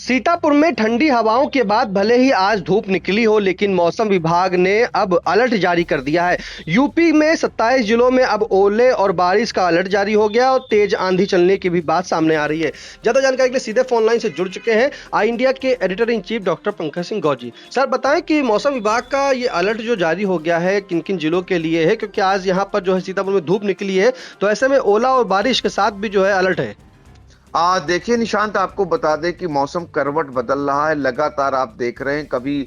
सीतापुर में ठंडी हवाओं के बाद भले ही आज धूप निकली हो, लेकिन मौसम विभाग ने अब अलर्ट जारी कर दिया है। यूपी में 27 जिलों में अब ओले और बारिश का अलर्ट जारी हो गया और तेज आंधी चलने की भी बात सामने आ रही है। ज्यादा जानकारी के लिए सीधे फोन लाइन से जुड़ चुके हैं आई इंडिया के editor in chief doctor Pankaj Singh Gaur ji. Sir बताएं कि मौसम विभाग का ये अलर्ट जो जारी हो गया है किन किन जिलों के लिए है, क्योंकि आज यहाँ पर जो है सीतापुर में धूप निकली है, तो ऐसे में ओला और बारिश के साथ भी जो है अलर्ट है। देखिए निशांत, आपको बता दें कि मौसम करवट बदल रहा है। लगातार आप देख रहे हैं, कभी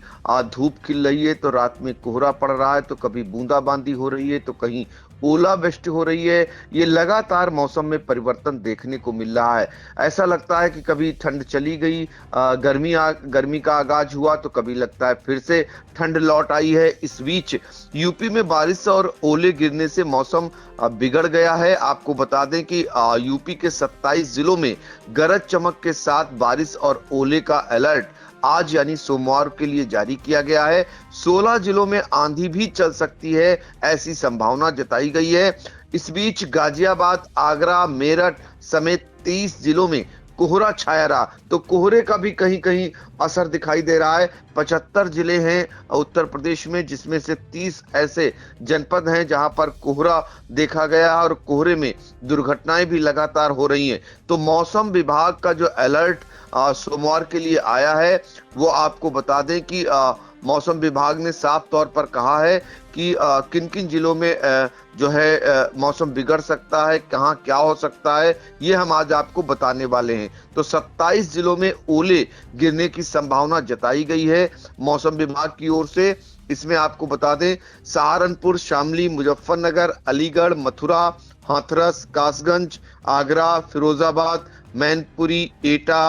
धूप खिल रही है तो रात में कोहरा पड़ रहा है, तो कभी बूंदाबांदी हो रही है, तो कहीं ओलावृष्टि हो रही है। ये लगातार मौसम में परिवर्तन देखने को मिल रहा है। ऐसा लगता है कि कभी ठंड चली गई, गर्मी का आगाज हुआ, तो कभी लगता है फिर से ठंड लौट आई है। इस बीच यूपी में बारिश और ओले गिरने से मौसम बिगड़ गया है। आपको बता दें कि यूपी के 27 जिलों में गरज चमक के साथ बारिश और ओले का अलर्ट आज यानी सोमवार के लिए जारी किया गया है। 16 जिलों में आंधी भी चल सकती है, ऐसी संभावना जताई गई है। इस बीच गाजियाबाद, आगरा, मेरठ समेत 23 जिलों में कोहरा छाया रहा, तो कोहरे का भी कहीं कहीं असर दिखाई दे रहा है। 75 जिले हैं उत्तर प्रदेश में, जिसमें से 30 ऐसे जनपद हैं जहां पर कोहरा देखा गया और कोहरे में दुर्घटनाएं भी लगातार हो रही हैं। तो मौसम विभाग का जो अलर्ट सोमवार के लिए आया है, वो आपको बता दें कि मौसम विभाग ने साफ तौर पर कहा है कि किन किन जिलों में जो है मौसम बिगड़ सकता है, कहां क्या हो सकता है, ये हम आज आपको बताने वाले हैं। तो 27 जिलों में ओले गिरने की संभावना जताई गई है मौसम विभाग की ओर से। इसमें आपको बता दें, सहारनपुर, शामली, मुजफ्फरनगर, अलीगढ़, मथुरा, हाथरस, कासगंज, आगरा, फिरोजाबाद, मैनपुरी, एटा,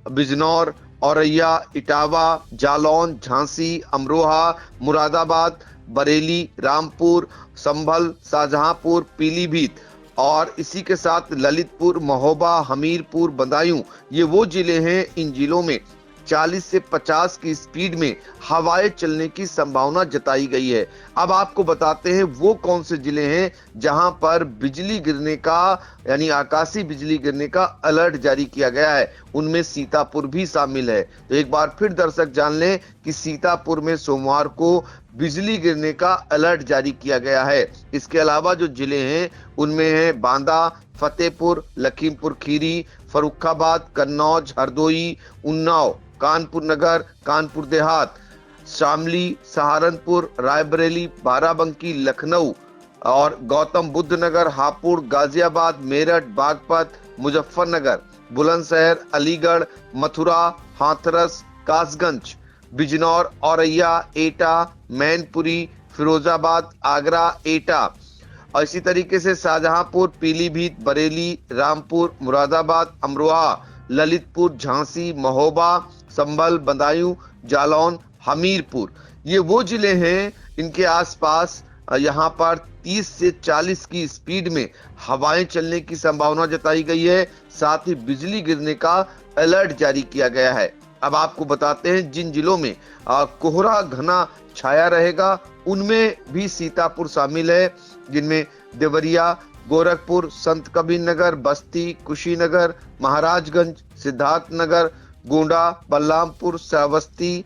बिजनौर, औरैया, इटावा, जालौन, झांसी, अमरोहा, मुरादाबाद, बरेली, रामपुर, संभल, शाहजहांपुर, पीलीभीत और इसी के साथ ललितपुर, महोबा, हमीरपुर, बदायूं, ये वो जिले हैं। इन जिलों में 40 से 50 की स्पीड में हवाएं चलने की संभावना जताई गई है। अब आपको बताते हैं वो कौन से जिले हैं जहां पर बिजली गिरने का यानी आकाशीय बिजली गिरने का अलर्ट जारी किया गया है। उनमें सीतापुर भी शामिल है। तो एक बार फिर दर्शक जान लें कि सीतापुर में सोमवार को बिजली गिरने का अलर्ट जारी किया गया है। इसके अलावा जो जिले हैं उनमें है बांदा, फतेहपुर, लखीमपुर खीरी, फर्रुखाबाद, कन्नौज, हरदोई, उन्नाव, कानपुर नगर, कानपुर देहात, शामली, सहारनपुर, रायबरेली, बाराबंकी, लखनऊ और गौतम बुद्ध नगर, हापुड़, गाजियाबाद, मेरठ, बागपत, मुजफ्फरनगर, बुलंदशहर, अलीगढ़, मथुरा, हाथरस, कासगंज, बिजनौर, औरैया, एटा, मैनपुरी, फिरोजाबाद, आगरा, एटा और इसी तरीके से शाहजहांपुर, पीलीभीत, बरेली, रामपुर, मुरादाबाद, अमरोहा, ललितपुर, झांसी, महोबा, संभल, बदायूं, जालौन, हमीरपुर, ये वो जिले हैं इनके आसपास यहाँ पर 30 से 40 की स्पीड में हवाएं चलने की संभावना जताई गई है। साथ ही बिजली गिरने का अलर्ट जारी किया गया है। अब आपको बताते हैं जिन जिलों में कोहरा घना छाया रहेगा उनमें भी सीतापुर शामिल है, जिनमें देवरिया, गोरखपुर, संत कबीर नगर, बस्ती, कुशीनगर, महाराजगंज, सिद्धार्थनगर, गोंडा, बलरामपुर, श्रावस्ती,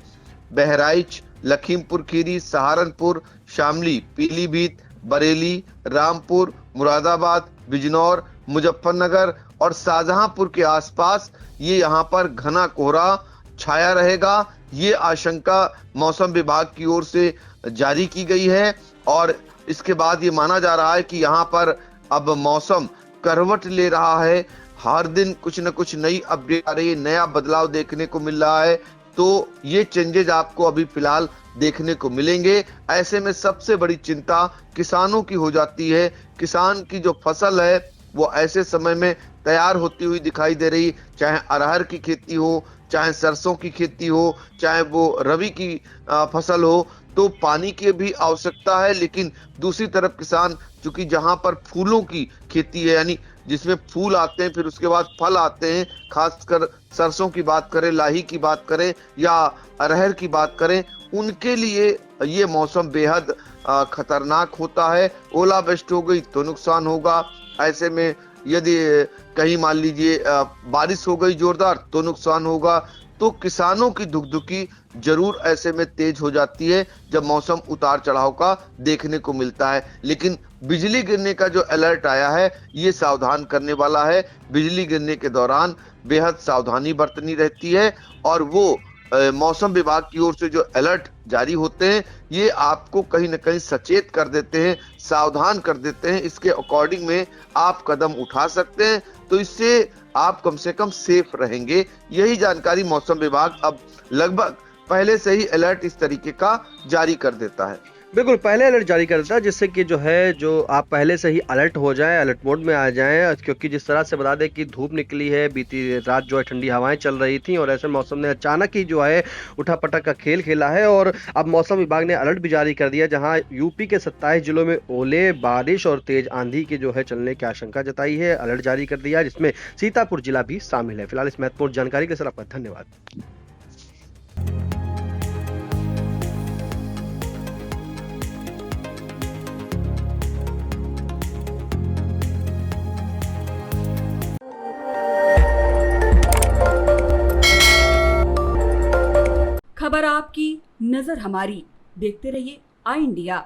बहराइच, लखीमपुर खीरी, सहारनपुर, शामली, पीलीभीत, बरेली, रामपुर, मुरादाबाद, बिजनौर, मुजफ्फरनगर और शाहजहांपुर के आसपास ये यहाँ पर घना कोहरा छाया रहेगा। ये आशंका मौसम विभाग की ओर से जारी की गई है और इसके बाद ये माना जा रहा है कि यहाँ पर अब मौसम करवट ले रहा है। हर दिन कुछ न कुछ नई अपडेट आ रही है, नया बदलाव देखने को मिल रहा है। तो ये चेंजेस आपको अभी फिलहाल देखने को मिलेंगे। ऐसे में सबसे बड़ी चिंता किसानों की हो जाती है। किसान की जो फसल है वो ऐसे समय में तैयार होती हुई दिखाई दे रही, चाहे अरहर की खेती हो, चाहे सरसों की खेती हो, चाहे वो रबी की फसल हो, तो पानी की भी आवश्यकता है। लेकिन दूसरी तरफ किसान, चूंकि जहां पर फूलों की खेती है यानी जिसमें फूल आते हैं फिर उसके बाद फल आते हैं, खासकर सरसों की बात करें, लाही की बात करें या अरहर की बात करें, उनके लिए ये मौसम बेहद खतरनाक होता है। ओलावृष्टि हो गई तो नुकसान होगा। ऐसे में यदि कहीं मान लीजिए बारिश हो गई जोरदार तो नुकसान होगा। तो किसानों की दुखदुकी जरूर ऐसे में तेज हो जाती है जब मौसम उतार चढ़ाव का देखने को मिलता है। लेकिन बिजली गिरने का जो अलर्ट आया है ये सावधान करने वाला है। बिजली गिरने के दौरान बेहद सावधानी बरतनी रहती है और वो मौसम विभाग की ओर से जो अलर्ट जारी होते हैं ये आपको कहीं ना कहीं सचेत कर देते हैं, सावधान कर देते हैं। इसके अकॉर्डिंग में आप कदम उठा सकते हैं, तो इससे आप कम से कम सेफ रहेंगे। यही जानकारी मौसम विभाग अब लगभग पहले से ही अलर्ट इस तरीके का जारी कर देता है। बिल्कुल, पहले अलर्ट जारी कर देता है जिससे कि जो है जो आप पहले से ही अलर्ट हो जाएं, अलर्ट मोड में आ जाएं, क्योंकि जिस तरह से बता दें कि धूप निकली है, बीती रात जो है ठंडी हवाएं चल रही थी और ऐसे मौसम ने अचानक ही जो है उठापटक का खेल खेला है और अब मौसम विभाग ने अलर्ट भी जारी कर दिया, जहां यूपी के 27 जिलों में ओले, बारिश और तेज आंधी की जो है चलने की आशंका जताई है, अलर्ट जारी कर दिया, जिसमें सीतापुर जिला भी शामिल है। फिलहाल इस महत्वपूर्ण जानकारी के लिए सर आपका धन्यवाद। खबर आपकी, नजर हमारी। देखते रहिए आई इंडिया।